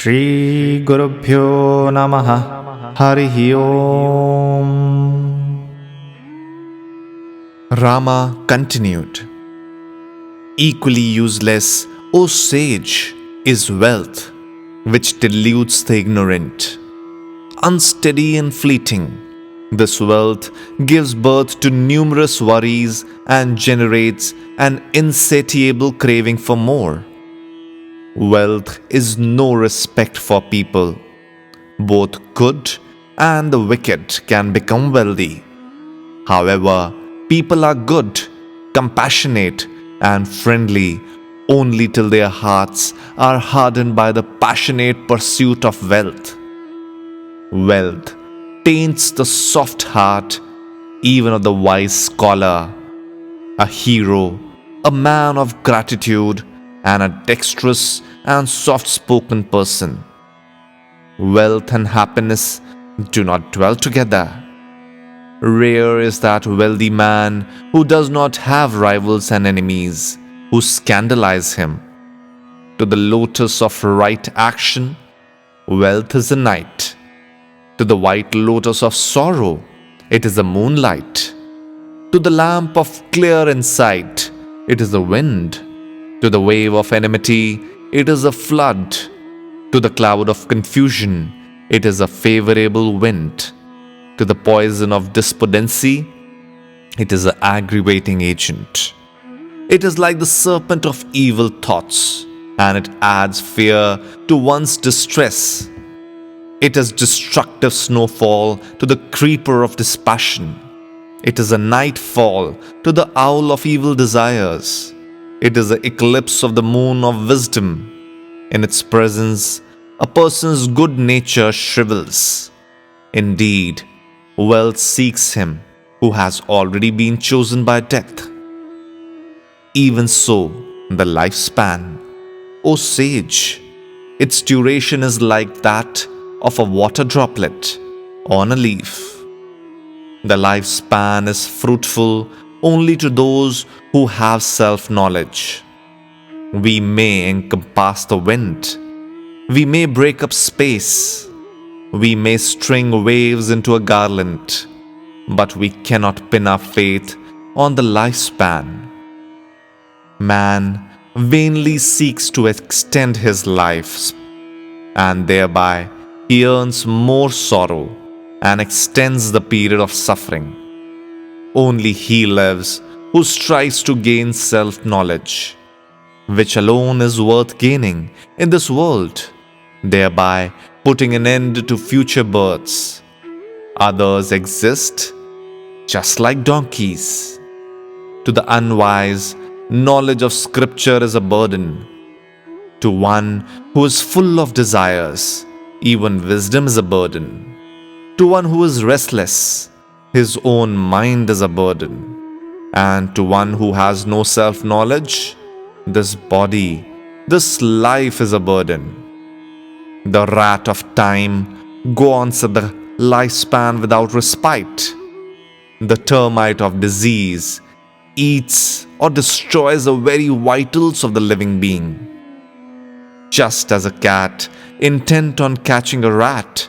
Shri Gurubhyo Namaha Harihi Om. Rama continued, "Equally useless, O sage, is wealth, which deludes the ignorant. Unsteady and fleeting, this wealth gives birth to numerous worries and generates an insatiable craving for more. Wealth is no respect for people. Both good and the wicked can become wealthy. However, people are good, compassionate, and friendly only till their hearts are hardened by the passionate pursuit of wealth. Wealth taints the soft heart even of the wise scholar, a hero, a man of gratitude, and a dexterous and soft-spoken person. Wealth and happiness do not dwell together. Rare is that wealthy man who does not have rivals and enemies who scandalize him. To the lotus of right action, wealth is a night. To the white lotus of sorrow, it is the moonlight. To the lamp of clear insight, it is the wind. To the wave of enmity, it is a flood. To the cloud of confusion, it is a favorable wind. To the poison of despondency, it is an aggravating agent. It is like the serpent of evil thoughts, and it adds fear to one's distress. It is destructive snowfall to the creeper of dispassion. It is a nightfall to the owl of evil desires. It is the eclipse of the moon of wisdom. In its presence, a person's good nature shrivels. Indeed, wealth seeks him who has already been chosen by death. Even so, the lifespan, O sage, its duration is like that of a water droplet on a leaf. The lifespan is fruitful only to those who have self-knowledge. We may encompass the wind. We may break up space. We may string waves into a garland, but we cannot pin our faith on the lifespan. Man vainly seeks to extend his life, and thereby he earns more sorrow and extends the period of suffering. Only he lives who strives to gain self-knowledge, which alone is worth gaining in this world, thereby putting an end to future births. Others exist just like donkeys. To the unwise, knowledge of scripture is a burden. To one who is full of desires, even wisdom is a burden. To one who is restless, his own mind is a burden. And to one who has no self-knowledge, this body, this life is a burden. The rat of time gaunts at the lifespan without respite. The termite of disease eats or destroys the very vitals of the living being. Just as a cat, intent on catching a rat,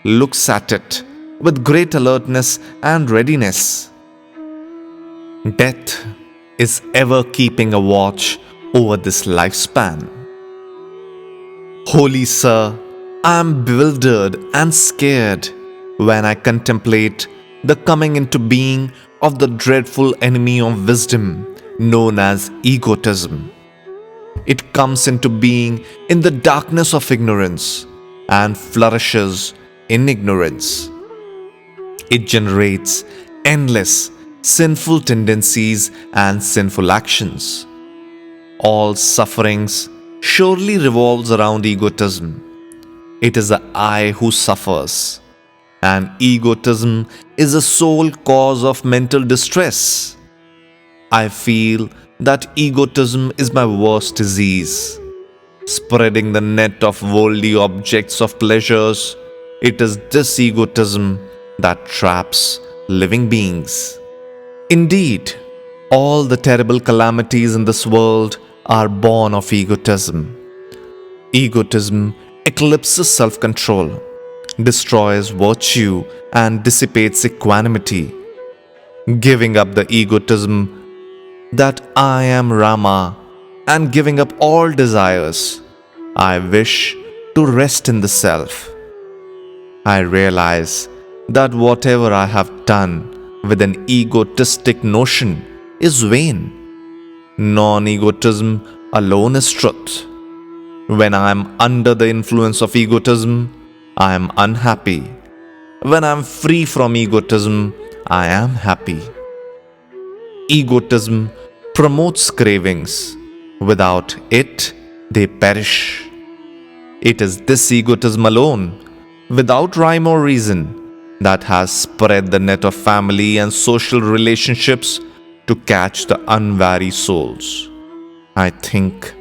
looks at it with great alertness and readiness, death is ever keeping a watch over this lifespan. Holy Sir, I am bewildered and scared when I contemplate the coming into being of the dreadful enemy of wisdom known as egotism. It comes into being in the darkness of ignorance and flourishes in ignorance. It generates endless sinful tendencies and sinful actions. All sufferings surely revolves around egotism. It is the I who suffers, and egotism is the sole cause of mental distress. I feel that egotism is my worst disease. Spreading the net of worldly objects of pleasures, it is this egotism that traps living beings. Indeed, all the terrible calamities in this world are born of egotism. Egotism eclipses self-control, destroys virtue, and dissipates equanimity. Giving up the egotism that I am Rama and giving up all desires, I wish to rest in the self. I realize that whatever I have done with an egotistic notion is vain. Non-egotism alone is truth. When I am under the influence of egotism, I am unhappy. When I am free from egotism, I am happy. Egotism promotes cravings. Without it, they perish. It is this egotism alone, without rhyme or reason, that has spread the net of family and social relationships to catch the unwary souls. I think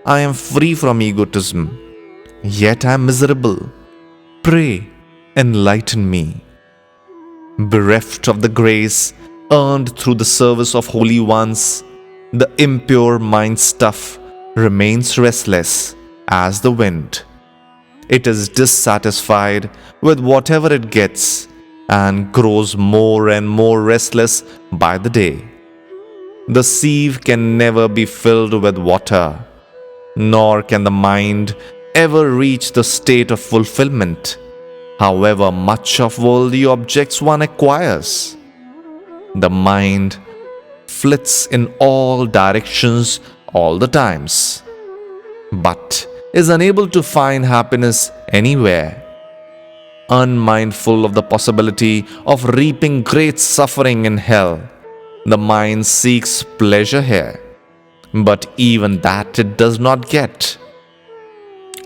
I am free from egotism, yet I am miserable. Pray, enlighten me. Bereft of the grace earned through the service of holy ones, the impure mind stuff remains restless as the wind. It is dissatisfied with whatever it gets and grows more and more restless by the day. The sieve can never be filled with water, nor can the mind ever reach the state of fulfillment, however much of worldly objects one acquires. The mind flits in all directions all the times, but is unable to find happiness anywhere. Unmindful of the possibility of reaping great suffering in hell, the mind seeks pleasure here, but even that it does not get.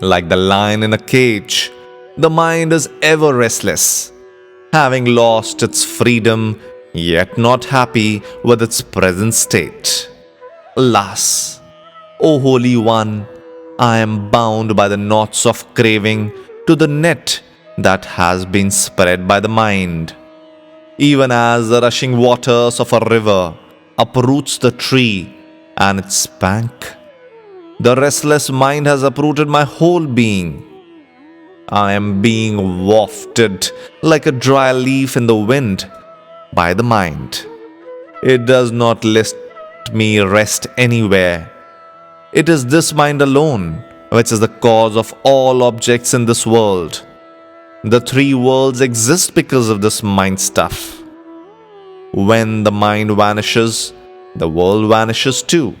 Like the lion in a cage, the mind is ever restless, having lost its freedom, yet not happy with its present state. Alas, O Holy One, I am bound by the knots of craving to the net that has been spread by the mind. Even as the rushing waters of a river uproots the tree and its bank, the restless mind has uprooted my whole being. I am being wafted like a dry leaf in the wind by the mind. It does not let me rest anywhere. It is this mind alone which is the cause of all objects in this world. The three worlds exist because of this mind stuff. When the mind vanishes, the world vanishes too.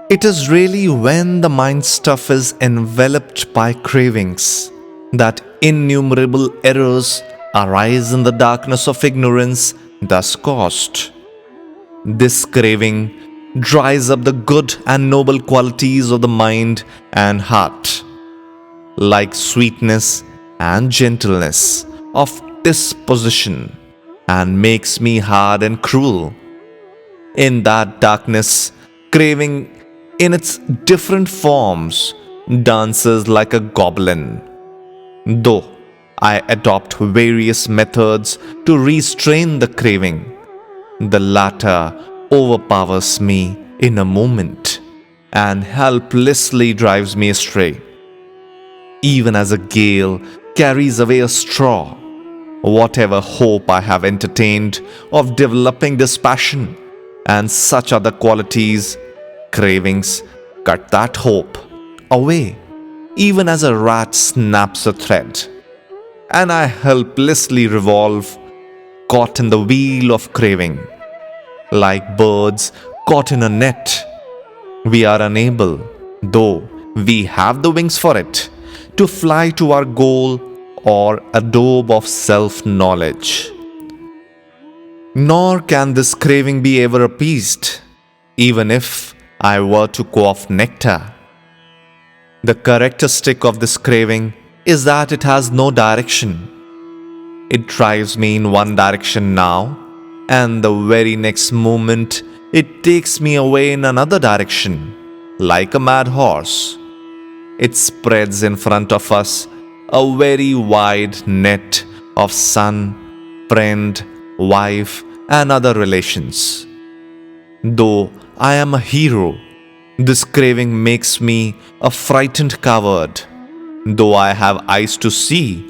It is really when the mind stuff is enveloped by cravings that innumerable errors arise in the darkness of ignorance thus caused. This craving dries up the good and noble qualities of the mind and heart, like sweetness and gentleness of disposition, and makes me hard and cruel. In that darkness, craving in its different forms dances like a goblin. Though I adopt various methods to restrain the craving, the latter overpowers me in a moment and helplessly drives me astray. Even as a gale carries away a straw, whatever hope I have entertained of developing this passion and such other qualities, cravings cut that hope away, even as a rat snaps a thread, and I helplessly revolve, caught in the wheel of craving. Like birds caught in a net, we are unable, though we have the wings for it, to fly to our goal or adobe of self-knowledge. Nor can this craving be ever appeased, even if I were to quaff nectar. The characteristic of this craving is that it has no direction. It drives me in one direction now, and the very next moment it takes me away in another direction, like a mad horse. It spreads in front of us a very wide net of son, friend, wife, and other relations. Though I am a hero, This craving makes me a frightened coward. Though I have eyes to see,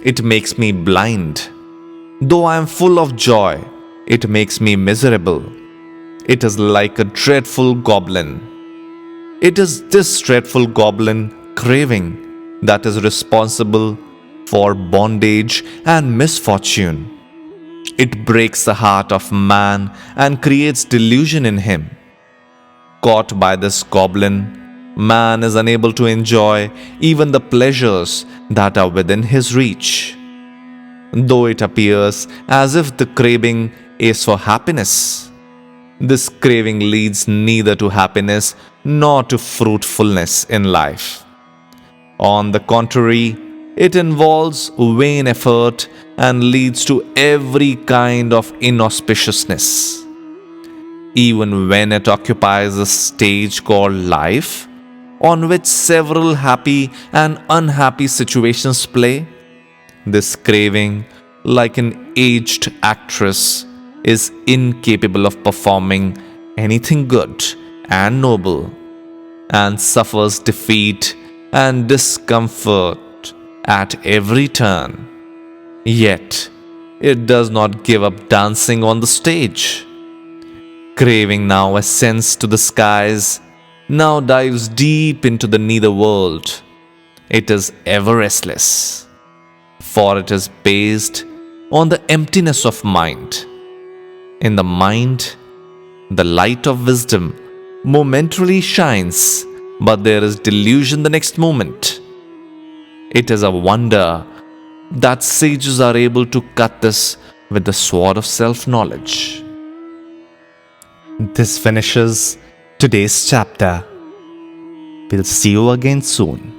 it makes me blind. Though I am full of joy, it makes me miserable. It is like a dreadful goblin. It is this dreadful goblin craving that is responsible for bondage and misfortune. It breaks the heart of man and creates delusion in him. Caught by this goblin, man is unable to enjoy even the pleasures that are within his reach. Though it appears as if the craving is for happiness, this craving leads neither to happiness nor to fruitfulness in life. On the contrary, it involves vain effort and leads to every kind of inauspiciousness. Even when it occupies a stage called life, on which several happy and unhappy situations play, this craving, like an aged actress, is incapable of performing anything good and noble, and suffers defeat and discomfort at every turn. Yet, it does not give up dancing on the stage. Craving now ascends to the skies, now dives deep into the nether world. It is ever restless, for it is based on the emptiness of mind. In the mind, the light of wisdom momentarily shines, but there is delusion the next moment. It is a wonder that sages are able to cut this with the sword of self-knowledge. This finishes today's chapter. We'll see you again soon.